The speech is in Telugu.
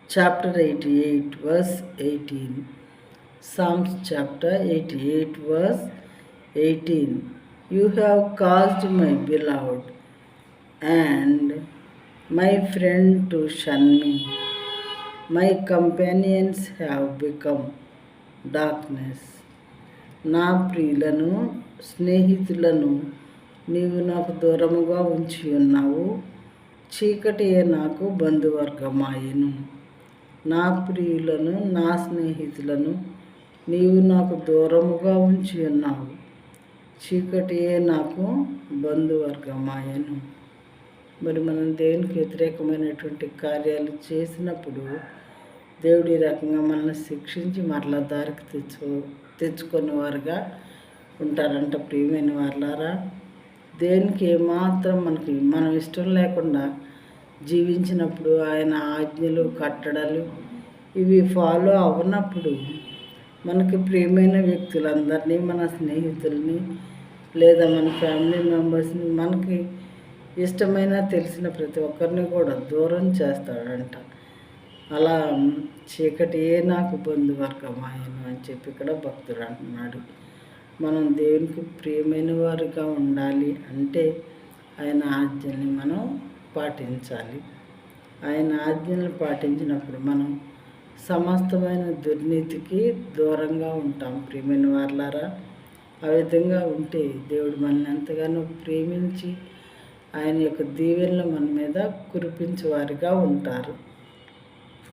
chapter 88, verse 18. Psalms chapter 88, verse 18. You have caused my beloved and my friend to shun me. My companions have become darkness. నా ప్రియులను స్నేహితులను నీవు నాకు దూరముగా ఉంచి ఉన్నావు. చీకటియే నాకు బంధువర్గమాయెను. నా ప్రియులను నా స్నేహితులను నీవు నాకు దూరముగా ఉంచి ఉన్నావు. చీకటియే నాకు బంధువర్గమాయెను. మరి మనం దేవునికి వ్యతిరేకమైనటువంటి కార్యాలు చేసినప్పుడు దేవుడు ఈ రకంగా మనల్ని శిక్షించి మరలా దారికి తెచ్చుకునే వారుగా ఉంటారంట. ప్రియమైన వాళ్ళారా, దేవునికి ఏమాత్రం మనం ఇష్టం లేకుండా జీవించినప్పుడు ఆయన ఆజ్ఞలు కట్టడలు ఇవి ఫాలో అవ్వనప్పుడు మనకి ప్రియమైన వ్యక్తులందరినీ, మన స్నేహితుల్ని లేదా మన ఫ్యామిలీ మెంబర్స్ని, మనకి ఇష్టమైన తెలిసిన ప్రతి ఒక్కరిని కూడా దూరం చేస్తాడంట. అలా చీకటియే నాకు బంధువర్గమాయను అని చెప్పి ఇక్కడ భక్తుడు అంటున్నాడు. మనం దేవునికి ప్రియమైన వారుగా ఉండాలి అంటే ఆయన ఆజ్ఞల్ని మనం పాటించాలి. ఆయన ఆజ్ఞలు పాటించినప్పుడు మనం సమస్తమైన దుర్నీతికి దూరంగా ఉంటాం. ప్రియమైన వారులారా, ఆ విధంగా ఉంటే దేవుడు మనల్ని ఎంతగానో ప్రేమించి ఆయన యొక్క దీవెనలు మన మీద కురిపించేవారిగా ఉంటారు.